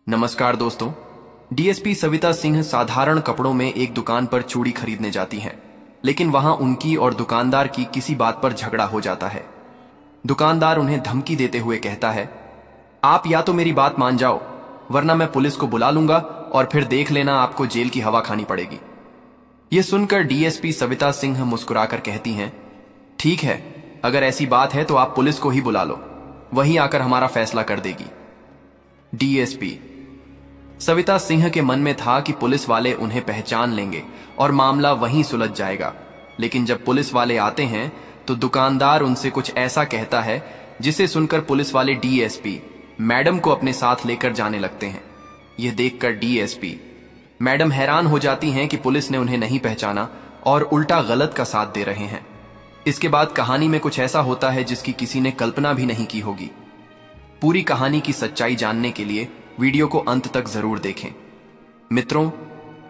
नमस्कार दोस्तों। डीएसपी सविता सिंह साधारण कपड़ों में एक दुकान पर चूड़ी खरीदने जाती हैं, लेकिन वहां उनकी और दुकानदार की किसी बात पर झगड़ा हो जाता है। दुकानदार उन्हें धमकी देते हुए कहता है, आप या तो मेरी बात मान जाओ, वरना मैं पुलिस को बुला लूंगा और फिर देख लेना आपको जेल की हवा खानी पड़ेगी। यह सुनकर डीएसपी सविता सिंह मुस्कुराकर कहती हैं, ठीक है, अगर ऐसी बात है तो आप पुलिस को ही बुला लो, वही आकर हमारा फैसला कर देगी। डीएसपी सविता सिंह के मन में था कि पुलिस वाले उन्हें पहचान लेंगे और मामला वहीं सुलझ जाएगा, लेकिन जब पुलिस वाले आते हैं तो दुकानदार उनसे कुछ ऐसा कहता है जिसे सुनकर पुलिस वाले डीएसपी मैडम को अपने साथ लेकर जाने लगते हैं। यह देखकर डीएसपी मैडम हैरान हो जाती हैं कि पुलिस ने उन्हें नहीं पहचाना और उल्टा गलत का साथ दे रहे हैं। इसके बाद कहानी में कुछ ऐसा होता है जिसकी किसी ने कल्पना भी नहीं की होगी। पूरी कहानी की सच्चाई जानने के लिए वीडियो को अंत तक जरूर देखें। मित्रों,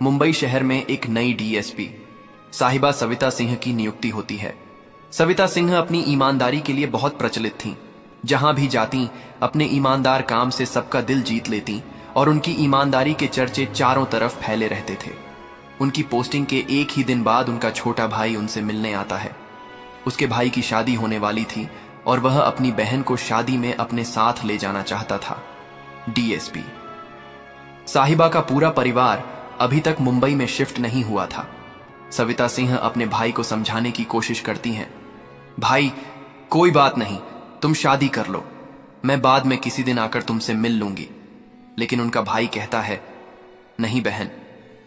मुंबई शहर में एक नई डीएसपी साहिबा सविता सिंह की नियुक्ति होती है। सविता सिंह अपनी ईमानदारी के लिए बहुत प्रचलित थीं। जहां भी जाती अपने ईमानदार काम से सबका दिल जीत लेती और उनकी ईमानदारी के चर्चे चारों तरफ फैले रहते थे। उनकी पोस्टिंग के एक ही दिन बाद उनका छोटा भाई उनसे मिलने आता है। उसके भाई की शादी होने वाली थी और वह अपनी बहन को शादी में अपने साथ ले जाना चाहता था। डीएसपी साहिबा का पूरा परिवार अभी तक मुंबई में शिफ्ट नहीं हुआ था। सविता सिंह अपने भाई को समझाने की कोशिश करती हैं, भाई कोई बात नहीं, तुम शादी कर लो, मैं बाद में किसी दिन आकर तुमसे मिल लूंगी। लेकिन उनका भाई कहता है, नहीं बहन,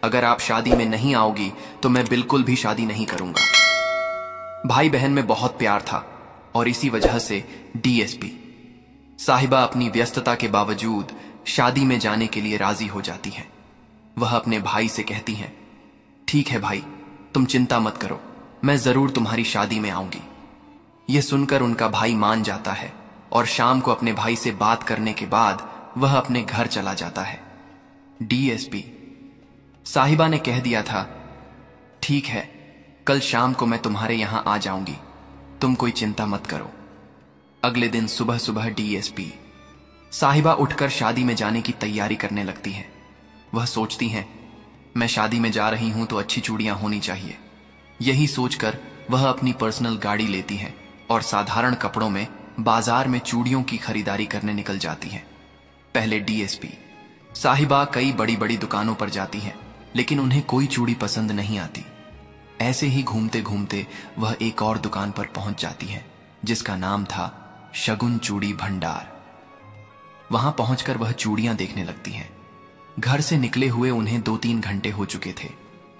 अगर आप शादी में नहीं आओगी तो मैं बिल्कुल भी शादी नहीं करूंगा। भाई बहन में बहुत प्यार था और इसी वजह से डीएसपी साहिबा अपनी व्यस्तता के बावजूद शादी में जाने के लिए राजी हो जाती हैं। वह अपने भाई से कहती हैं, ठीक है भाई, तुम चिंता मत करो, मैं जरूर तुम्हारी शादी में आऊंगी। यह सुनकर उनका भाई मान जाता है और शाम को अपने भाई से बात करने के बाद वह अपने घर चला जाता है। डीएसपी साहिबा ने कह दिया था, ठीक है, कल शाम को मैं तुम्हारे यहां आ जाऊंगी, तुम कोई चिंता मत करो। अगले दिन सुबह सुबह डीएसपी साहिबा उठकर शादी में जाने की तैयारी करने लगती है। वह सोचती हैं, मैं शादी में जा रही हूं तो अच्छी चूड़ियां होनी चाहिए। यही सोचकर वह अपनी पर्सनल गाड़ी लेती है और साधारण कपड़ों में बाजार में चूड़ियों की खरीदारी करने निकल जाती है। पहले डीएसपी साहिबा कई बड़ी बड़ी दुकानों पर जाती है, लेकिन उन्हें कोई चूड़ी पसंद नहीं आती। ऐसे ही घूमते घूमते वह एक और दुकान पर पहुंच जाती है जिसका नाम था शगुन चूड़ी भंडार। वहां पहुंचकर वह चूड़ियां देखने लगती हैं। घर से निकले हुए उन्हें 2-3 घंटे हो चुके थे,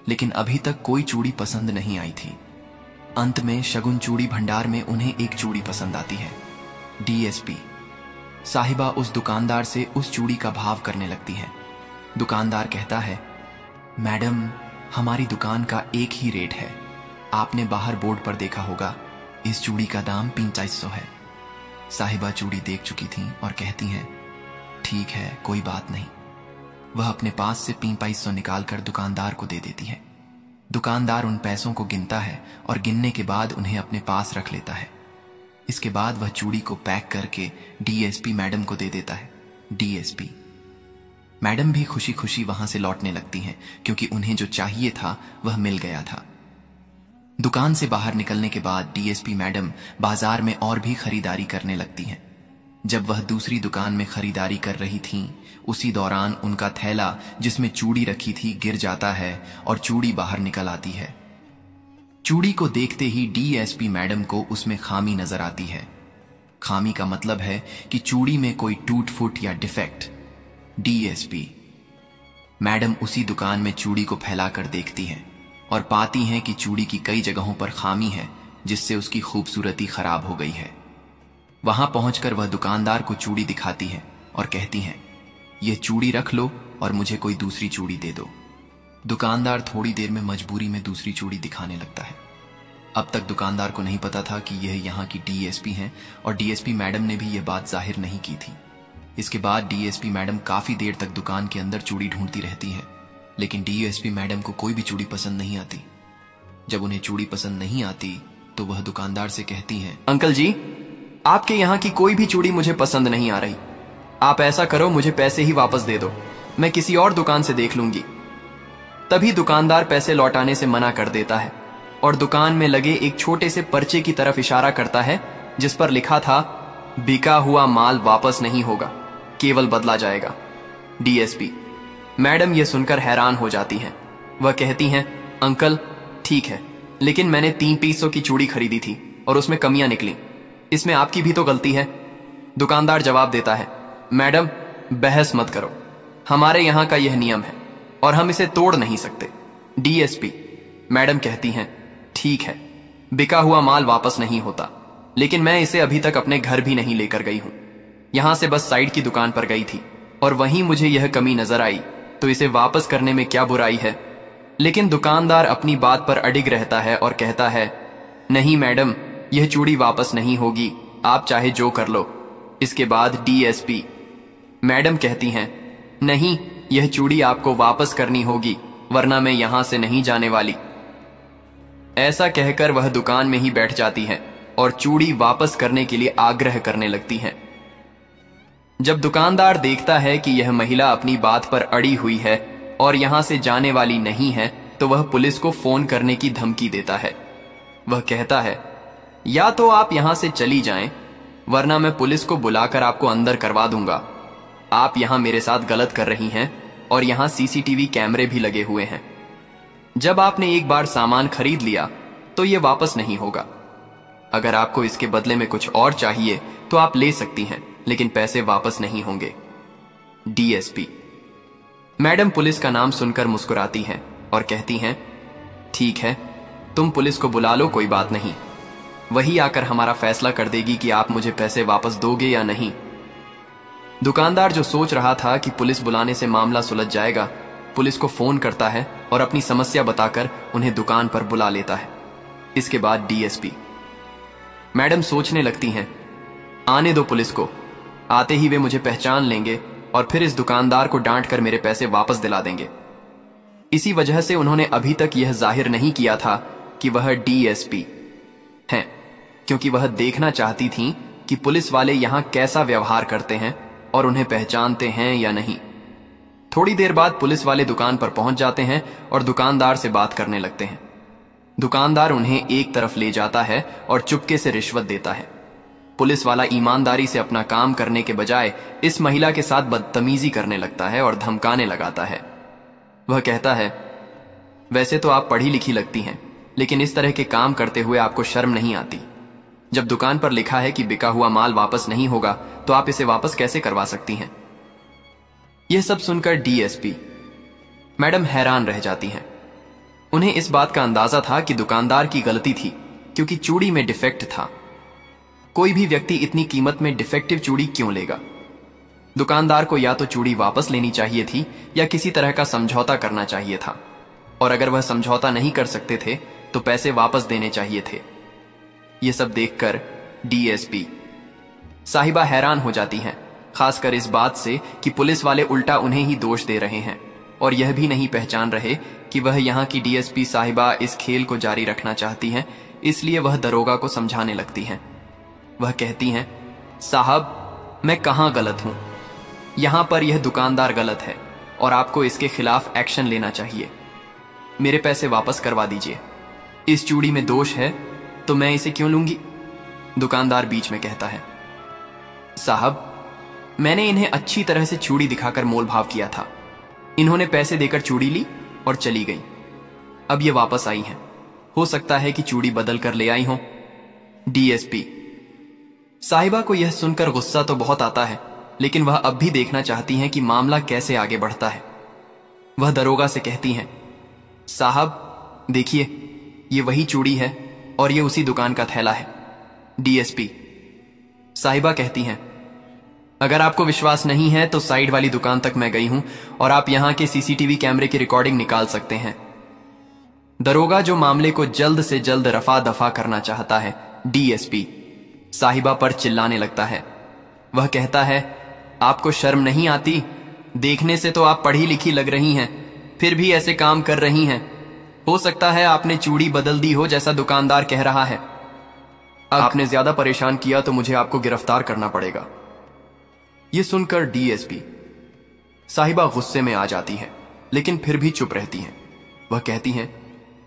लेकिन अभी तक कोई चूड़ी पसंद नहीं आई थी। अंत में शगुन चूड़ी भंडार में उन्हें एक चूड़ी पसंद आती है। डीएसपी साहिबा उस दुकानदार से उस चूड़ी का भाव करने लगती है। दुकानदार कहता है, मैडम, हमारी दुकान का एक ही रेट है, आपने बाहर बोर्ड पर देखा होगा, इस चूड़ी का दाम 4500 है। साहिबा चूड़ी देख चुकी थीं और कहती हैं, ठीक है, कोई बात नहीं। वह अपने पास से 4500 निकालकर दुकानदार को दे देती है। दुकानदार उन पैसों को गिनता है और गिनने के बाद उन्हें अपने पास रख लेता है। इसके बाद वह चूड़ी को पैक करके डीएसपी मैडम को दे देता है। डीएसपी मैडम भी खुशी खुशी वहां से लौटने लगती हैं, क्योंकि उन्हें जो चाहिए था वह मिल गया था। दुकान से बाहर निकलने के बाद डीएसपी मैडम बाजार में और भी खरीदारी करने लगती हैं। जब वह दूसरी दुकान में खरीदारी कर रही थीं, उसी दौरान उनका थैला जिसमें चूड़ी रखी थी गिर जाता है और चूड़ी बाहर निकल आती है। चूड़ी को देखते ही डीएसपी मैडम को उसमें खामी नजर आती है। खामी का मतलब है कि चूड़ी में कोई टूट फूट या डिफेक्ट। डीएसपी मैडम उसी दुकान में चूड़ी को फैलाकर देखती हैं और पाती हैं कि चूड़ी की कई जगहों पर खामी है, जिससे उसकी खूबसूरती खराब हो गई है। वहां पहुंचकर वह दुकानदार को चूड़ी दिखाती हैं और कहती हैं, यह चूड़ी रख लो और मुझे कोई दूसरी चूड़ी दे दो। दुकानदार थोड़ी देर में मजबूरी में दूसरी चूड़ी दिखाने लगता है। अब तक दुकानदार को नहीं पता था कि यह यहाँ की डीएसपी हैं और डीएसपी मैडम ने भी यह बात जाहिर नहीं की थी। इसके बाद डीएसपी मैडम काफी देर तक दुकान के अंदर चूड़ी ढूंढती रहती हैं, लेकिन डीएसपी मैडम को कोई भी चूड़ी पसंद नहीं आती। जब उन्हें चूड़ी पसंद नहीं आती तो वह दुकानदार से कहती हैं, अंकल जी, आपके यहाँ की कोई भी चूड़ी मुझे पसंद नहीं आ रही। आप ऐसा करो, मुझे पैसे ही वापस दे दो, मैं किसी और दुकान से देख लूंगी। तभी दुकानदार पैसे लौटाने से मना कर देता है और दुकान में लगे एक छोटे से पर्चे की तरफ इशारा करता है जिस पर लिखा था, बिका हुआ माल वापस नहीं होगा, केवल बदला जाएगा। डीएसपी मैडम यह सुनकर हैरान हो जाती हैं। वह कहती हैं, अंकल ठीक है, लेकिन मैंने 3 पीसों की चूड़ी खरीदी थी और उसमें कमियां निकली, इसमें आपकी भी तो गलती है। दुकानदार जवाब देता है, मैडम बहस मत करो, हमारे यहां का यह नियम है और हम इसे तोड़ नहीं सकते। डीएसपी मैडम कहती हैं, ठीक है, बिका हुआ माल वापस नहीं होता, लेकिन मैं इसे अभी तक अपने घर भी नहीं लेकर गई हूं। यहां से बस साइड की दुकान पर गई थी और वहीं मुझे यह कमी नजर आई, तो इसे वापस करने में क्या बुराई है। लेकिन दुकानदार अपनी बात पर अडिग रहता है और कहता है, नहीं मैडम, यह चूड़ी वापस नहीं होगी, आप चाहे जो कर लो। इसके बाद डीएसपी मैडम कहती हैं, नहीं, यह चूड़ी आपको वापस करनी होगी, वरना मैं यहां से नहीं जाने वाली। ऐसा कहकर वह दुकान में ही बैठ जाती है और चूड़ी वापस करने के लिए आग्रह करने लगती हैं। जब दुकानदार देखता है कि यह महिला अपनी बात पर अड़ी हुई है और यहां से जाने वाली नहीं है, तो वह पुलिस को फोन करने की धमकी देता है। वह कहता है, या तो आप यहां से चली जाएं, वरना मैं पुलिस को बुलाकर आपको अंदर करवा दूंगा। आप यहां मेरे साथ गलत कर रही हैं और यहां सीसीटीवी कैमरे भी लगे हुए हैं। जब आपने एक बार सामान खरीद लिया तो यह वापस नहीं होगा। अगर आपको इसके बदले में कुछ और चाहिए तो आप ले सकती हैं, लेकिन पैसे वापस नहीं होंगे। डीएसपी मैडम पुलिस का नाम सुनकर मुस्कुराती हैं और कहती हैं, ठीक है, तुम पुलिस को बुला लो, कोई बात नहीं, वही आकर हमारा फैसला कर देगी कि आप मुझे पैसे वापस दोगे या नहीं। दुकानदार जो सोच रहा था कि पुलिस बुलाने से मामला सुलझ जाएगा, पुलिस को फोन करता है और अपनी समस्या बताकर उन्हें दुकान पर बुला लेता है। इसके बाद डीएसपी मैडम सोचने लगती हैं, आने दो पुलिस को, आते ही वे मुझे पहचान लेंगे और फिर इस दुकानदार को डांट कर मेरे पैसे वापस दिला देंगे। इसी वजह से उन्होंने अभी तक यह जाहिर नहीं किया था कि वह डीएसपी हैं, क्योंकि वह देखना चाहती थीं कि पुलिस वाले यहां कैसा व्यवहार करते हैं और उन्हें पहचानते हैं या नहीं। थोड़ी देर बाद पुलिस वाले दुकान पर पहुंच जाते हैं और दुकानदार से बात करने लगते हैं। दुकानदार उन्हें एक तरफ ले जाता है और चुपके से रिश्वत देता है। पुलिस वाला ईमानदारी से अपना काम करने के बजाय इस महिला के साथ बदतमीजी करने लगता है और धमकाने लगाता है। वह कहता है, वैसे तो आप पढ़ी लिखी लगती हैं, लेकिन इस तरह के काम करते हुए आपको शर्म नहीं आती। जब दुकान पर लिखा है कि बिका हुआ माल वापस नहीं होगा, तो आप इसे वापस कैसे करवा सकती हैं। यह सब सुनकर डीएसपी मैडम हैरान रह जाती हैं। उन्हें इस बात का अंदाजा था कि दुकानदार की गलती थी, क्योंकि चूड़ी में डिफेक्ट था। कोई भी व्यक्ति इतनी कीमत में डिफेक्टिव चूड़ी क्यों लेगा। दुकानदार को या तो चूड़ी वापस लेनी चाहिए थी या किसी तरह का समझौता करना चाहिए था, और अगर वह समझौता नहीं कर सकते थे तो पैसे वापस देने चाहिए थे। यह सब देखकर डीएसपी साहिबा हैरान हो जाती हैं, खासकर इस बात से कि पुलिस वाले उल्टा उन्हें ही दोष दे रहे हैं और यह भी नहीं पहचान रहे कि वह यहाँ की डीएसपी साहिबा इस खेल को जारी रखना चाहती हैं। इसलिए वह दरोगा को समझाने लगती हैं। वह कहती हैं, साहब मैं कहाँ गलत हूं, यहां पर यह दुकानदार गलत है और आपको इसके खिलाफ एक्शन लेना चाहिए। मेरे पैसे वापस करवा दीजिए। इस चूड़ी में दोष है तो मैं इसे क्यों लूंगी। दुकानदार बीच में कहता है, साहब मैंने इन्हें अच्छी तरह से चूड़ी दिखाकर मोल भाव किया था, इन्होंने पैसे देकर चूड़ी ली और चली गई। अब ये वापस आई हैं, हो सकता है कि चूड़ी बदल कर ले आई हो। डीएसपी साहिबा को यह सुनकर गुस्सा तो बहुत आता है, लेकिन वह अब भी देखना चाहती हैं कि मामला कैसे आगे बढ़ता है। वह दरोगा से कहती हैं, साहब देखिए, ये वही चूड़ी है और ये उसी दुकान का थैला है। डीएसपी साहिबा कहती हैं, अगर आपको विश्वास नहीं है तो साइड वाली दुकान तक मैं गई हूं और आप यहां के सीसीटीवी कैमरे की रिकॉर्डिंग निकाल सकते हैं। दरोगा जो मामले को जल्द से जल्द रफा दफा करना चाहता है, डीएसपी साहिबा पर चिल्लाने लगता है। वह कहता है, आपको शर्म नहीं आती, देखने से तो आप पढ़ी लिखी लग रही हैं, फिर भी ऐसे काम कर रही हैं। हो सकता है आपने चूड़ी बदल दी हो जैसा दुकानदार कह रहा है। आपने ज्यादा परेशान किया तो मुझे आपको गिरफ्तार करना पड़ेगा। ये सुनकर डीएसपी साहिबा गुस्से में आ जाती हैं, लेकिन फिर भी चुप रहती हैं। वह कहती हैं,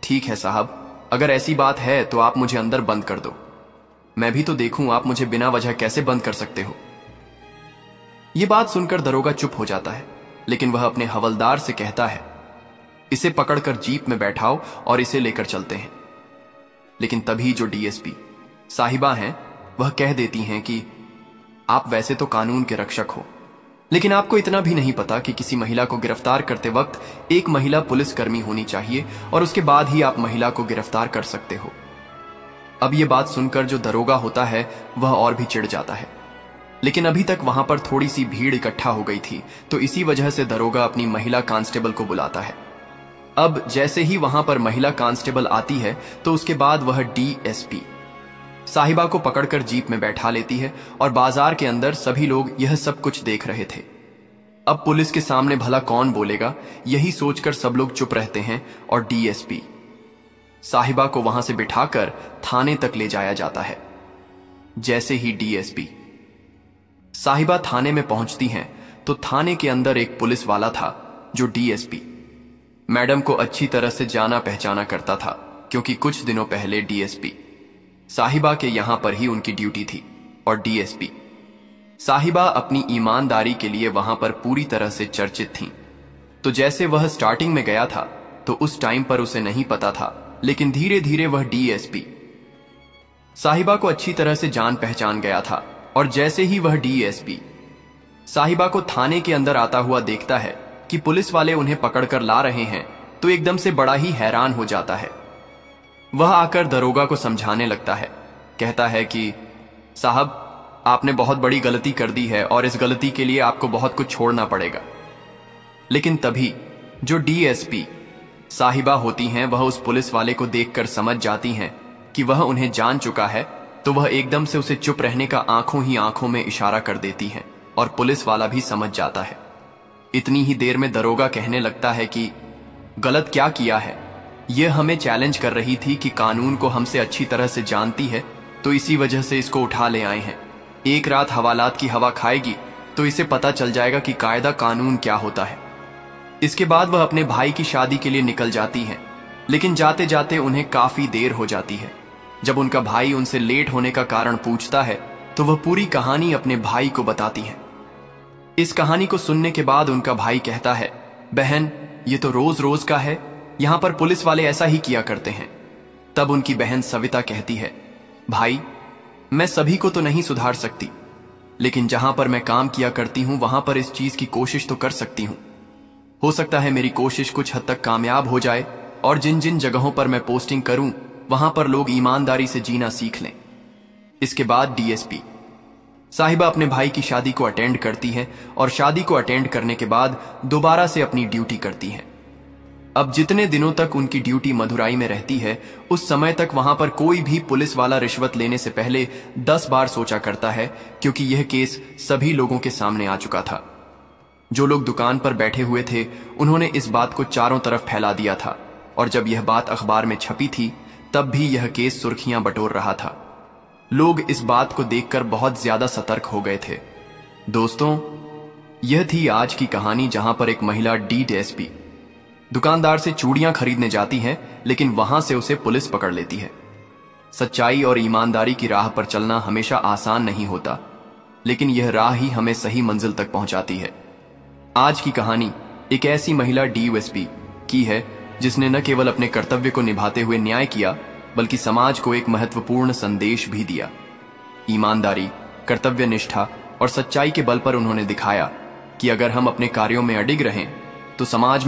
ठीक है साहब, अगर ऐसी बात है तो आप मुझे अंदर बंद कर दो। मैं भी तो देखूं आप मुझे बिना वजह कैसे बंद कर सकते हो। यह बात सुनकर दरोगा चुप हो जाता है, लेकिन वह अपने हवलदार से कहता है, इसे पकड़कर जीप में बैठाओ और इसे लेकर चलते हैं। लेकिन तभी जो डीएसपी साहिबा हैं वह कह देती हैं कि आप वैसे तो कानून के रक्षक हो, लेकिन आपको इतना भी नहीं पता कि किसी महिला को गिरफ्तार करते वक्त एक महिला पुलिसकर्मी होनी चाहिए और उसके बाद ही आप महिला को गिरफ्तार कर सकते हो। अब यह बात सुनकर जो दरोगा होता है वह और भी चिढ़ जाता है, लेकिन अभी तक वहां पर थोड़ी सी भीड़ इकट्ठा हो गई थी, तो इसी वजह से दरोगा अपनी महिला कांस्टेबल को बुलाता है। अब जैसे ही वहां पर महिला कांस्टेबल आती है तो उसके बाद वह डीएसपी साहिबा को पकड़कर जीप में बैठा लेती है और बाजार के अंदर सभी लोग यह सब कुछ देख रहे थे। अब पुलिस के सामने भला कौन बोलेगा, यही सोचकर सब लोग चुप रहते हैं और डीएसपी साहिबा को वहां से बिठाकर थाने तक ले जाया जाता है। जैसे ही डीएसपी साहिबा थाने में पहुंचती हैं तो थाने के अंदर एक पुलिस वाला था जो डीएसपी मैडम को अच्छी तरह से जाना पहचाना करता था, क्योंकि कुछ दिनों पहले डीएसपी साहिबा के यहां पर ही उनकी ड्यूटी थी और डीएसपी साहिबा अपनी ईमानदारी के लिए वहां पर पूरी तरह से चर्चित थीं। तो जैसे वह स्टार्टिंग में गया था तो उस टाइम पर उसे नहीं पता था, लेकिन धीरे धीरे वह डीएसपी साहिबा को अच्छी तरह से जान पहचान गया था। और जैसे ही वह डीएसपी साहिबा को थाने के अंदर आता हुआ देखता है कि पुलिस वाले उन्हें पकड़कर ला रहे हैं, तो एकदम से बड़ा ही हैरान हो जाता है। वह आकर दरोगा को समझाने लगता है, कहता है कि साहब, आपने बहुत बड़ी गलती कर दी है और इस गलती के लिए आपको बहुत कुछ छोड़ना पड़ेगा। लेकिन तभी जो डीएसपी साहिबा होती हैं वह उस पुलिस वाले को देखकर समझ जाती हैं कि वह उन्हें जान चुका है, तो वह एकदम से उसे चुप रहने का आंखों ही आंखों में इशारा कर देती हैं और पुलिस वाला भी समझ जाता है। इतनी ही देर में दरोगा कहने लगता है कि गलत क्या किया है, यह हमें चैलेंज कर रही थी कि कानून को हमसे अच्छी तरह से जानती है, तो इसी वजह से इसको उठा ले आए हैं। एक रात हवालात की हवा खाएगी तो इसे पता चल जाएगा कि कायदा कानून क्या होता है। इसके बाद वह अपने भाई की शादी के लिए निकल जाती हैं, लेकिन जाते जाते उन्हें काफी देर हो जाती है। जब उनका भाई उनसे लेट होने का कारण पूछता है तो वह पूरी कहानी अपने भाई को बताती है। इस कहानी को सुनने के बाद उनका भाई कहता है, बहन, ये तो रोज रोज का है, यहां पर पुलिस वाले ऐसा ही किया करते हैं। तब उनकी बहन सविता कहती है, भाई, मैं सभी को तो नहीं सुधार सकती, लेकिन जहां पर मैं काम किया करती हूं वहां पर इस चीज की कोशिश तो कर सकती हूं। हो सकता है मेरी कोशिश कुछ हद तक कामयाब हो जाए और जिन जिन जगहों पर मैं पोस्टिंग करूं वहां पर लोग ईमानदारी से जीना सीख लें। इसके बाद डीएसपी साहिबा अपने भाई की शादी को अटेंड करती हैं और शादी को अटेंड करने के बाद दोबारा से अपनी ड्यूटी करती हैं। अब जितने दिनों तक उनकी ड्यूटी मदुराई में रहती है, उस समय तक वहां पर कोई भी पुलिस वाला रिश्वत लेने से पहले 10 बार सोचा करता है, क्योंकि यह केस सभी लोगों के सामने आ चुका था। जो लोग दुकान पर बैठे हुए थे उन्होंने इस बात को चारों तरफ फैला दिया था, और जब यह बात अखबार में छपी थी तब भी यह केस सुर्खियां बटोर रहा था। लोग इस बात को देखकर बहुत ज्यादा सतर्क हो गए थे। दोस्तों, यह थी आज की कहानी, जहां पर एक महिला डीएसपी दुकानदार से चूड़ियां खरीदने जाती है, लेकिन वहां से उसे पुलिस पकड़ लेती है। सच्चाई और ईमानदारी की राह पर चलना हमेशा आसान नहीं होता, लेकिन यह राह ही हमें सही मंजिल तक पहुंचाती है। आज की कहानी एक ऐसी महिला डीएसपी की है जिसने न केवल अपने कर्तव्य को निभाते हुए न्याय किया, बल्कि समाज को एक महत्वपूर्ण संदेश भी दिया। ईमानदारी, कर्तव्य निष्ठा और सच्चाई के बल पर उन्होंने दिखाया कि अगर हम अपने कार्यों में अडिग रहें तो समाज